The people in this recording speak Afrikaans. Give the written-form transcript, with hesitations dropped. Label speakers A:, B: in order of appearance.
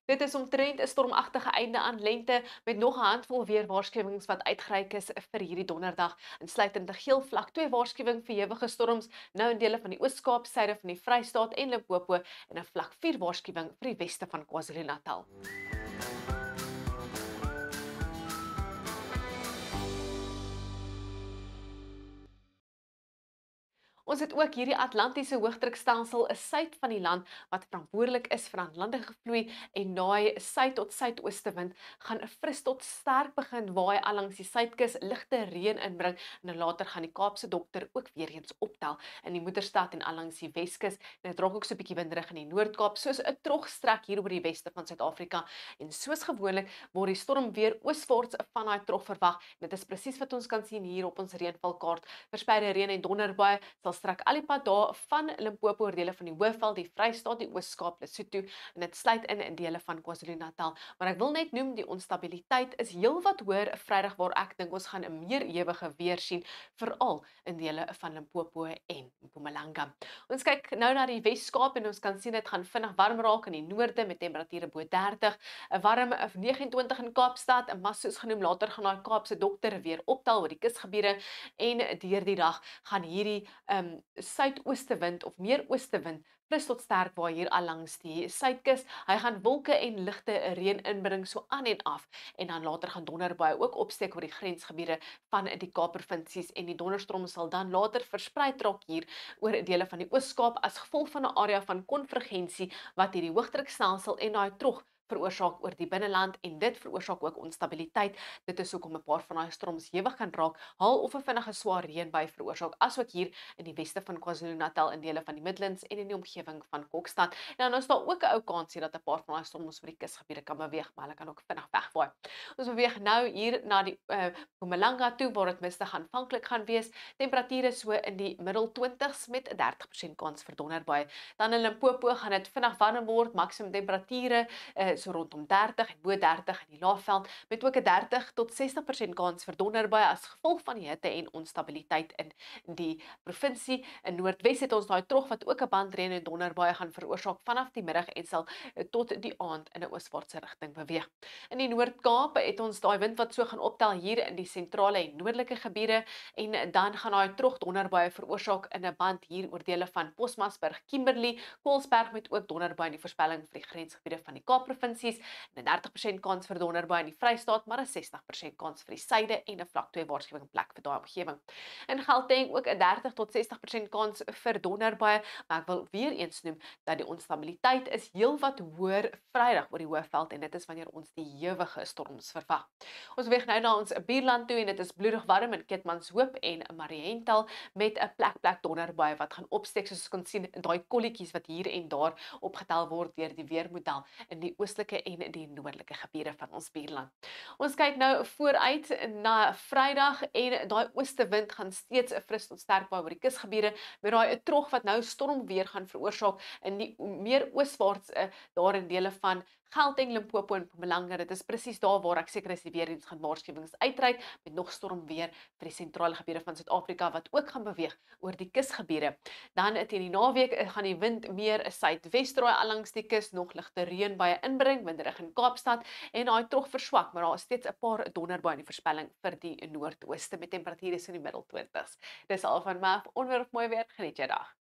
A: Dit is omtrent 'n stormagtige einde aan lente met nog 'n handvol weerwaarskuwings wat uitgereik is vir hierdie donderdag, insluitend 'n geel vlak 2 waarskuwing vir ewige storms nou in dele van die Oos-Kaap, suide van die Vrystaat en Limpopo en 'n vlak 4 waarskuwing vir die weste van KwaZulu-Natal. Ons het ook hierdie Atlantiese hoëdrukstelsel is suid van die land wat verantwoordelik is vir aanlandige vloei en daai suid tot suidooste wind gaan 'n fris tot sterk begin waai allangs die suidkus, ligte reën inbring en dan later gaan die Kaapse Dokter ook weer eens optel in die Moederstad en allangs die Weskus en dit raak ook so 'n bietjie winderig in die Noord-Kaap soos 'n trogstrek hier oor die weste van Suid-Afrika en soos gewoonlik word die storm weer ooswaarts van daai trog verwag. Dit is presies wat ons kan sien hier op ons reënvalkaart. Verspreide reën en donderbuie sal strek al die pad daar van Limpopo oor dele van die Hoëveld, die Vrystaat, die Oos-Kaap, Lesotho en dit sluit in dele van KwaZulu-Natal. Maar ek wil net noem die onstabiliteit is heelwat hoër Vrydag waar ek dink ons gaan 'n meer ewige weer sien, veral in dele van Limpopo en Mpumalanga. Ons kyk nou na die Wes-Kaap en ons kan sien dit gaan vinnig warm raak in die noorde met temperature bo 30, 'n warm of 29 in Kaapstad, 'n mas soos genoem later gaan daai Kaapse Dokter weer optel oor die kusgebiede en deur die dag gaan hierdie suidooste wind of meer ooste wind fris tot sterk waai hier allangs die suidkus. Hy gaan wolke en ligte reën inbring so aan en af en dan later gaan donderbuie ook opsteek oor die grensgebiede van die Kaapprovinsies en die donderstorm sal dan later versprei raak hier oor dele van die Oos-Kaap as gevolg van 'n area van konvergensie wat hierdie hoëdrukstelsel en daai trog veroorsaak oor die binneland en dit veroorsaak ook onstabiliteit. Dit is hoekom 'n paar van daai storms hewig kan raak, haal of 'n vinnige swaar reënbui veroorsaak, asook hier in die weste van KwaZulu-Natal in dele van die Midlands en in die omgewing van Kokstad. Nou, dan is daar ook 'n ou kansie dat 'n paar van daai storms oor die kusgebiede kan beweeg, maar hulle kan ook vinnig wegvaai. Ons beweeg nou hier na die Mpumalanga toe waar dit mistig aanvanklik gaan wees. Temperature so in die middel 20s met 'n 30% kans vir donderbuie. Dan in Limpopo gaan dit vinnig warm word, maksimum temperature so rondom 30 en bo 30 in die Laagveld met ook 'n 30 tot 60% kans vir donderbuie as gevolg van die hitte en onstabiliteit in die provinsie. In Noordwes het ons daai trog wat ook 'n bandreën en donderbuie gaan veroorsaak vanaf die middag en sal tot die aand in 'n ooswaartse rigting beweeg. In die Noord-Kaap het ons daai wind wat so gaan optel hier in die sentrale en noordelike gebiede en dan gaan daai trog donderbuie veroorsaak in 'n band hier oor dele van Posmasburg, Kimberley, Koelsberg met ook donderbuie in die voorspelling vir die grensgebiede van die Kaapprovinsies en 'n 30% kans vir donderbuie in die Vrystaat, maar 'n 60% kans vir die suide en 'n vlak 2 waarskuwing plek vir daai omgewing. In Gauteng ook 'n 30 tot 60% kans vir donderbuie, maar ek wil weer eens noem dat die onstabiliteit is heelwat hoër Vrydag oor die Hoëveld en dit is wanneer ons die hewige storms verwag. Ons weeg nou na ons buurland toe en dit is bloedig warm in Keetmanshoop en Mariental met 'n plek donderbuie wat gaan opsteek soos ons kan sien daai kolletjies wat hier en daar opgetel word deur die weermodel in die oostelike en die noordelike gebiede van ons buurland. Ons kyk nou vooruit na Vrydag en daai ooste wind gaan steeds 'n fris tot sterk waai oor die kusgebiede met daai trog wat nou stormweer gaan veroorsaak in die meer ooswaarts daar in dele van Gauteng, Limpopo en Mpumalanga. Dit is presies daar waar ek seker is die weerdiens gaan waarskuwings uitreik met nog stormweer vir die sentrale gebiede van Suid-Afrika wat ook gaan beweeg oor die kusgebiede. Dan teen die naweek gaan die wind meer 'n suidwes draai allangs die kus, nog ligte reënbuie inbring, winderig in Kaapstad en daai trog verswak, maar daar is steeds 'n paar donderbuie in die voorspelling vir die noordooste met temperature in die middel 20s. Dis al van my onweer of mooi weer, geniet jou dag.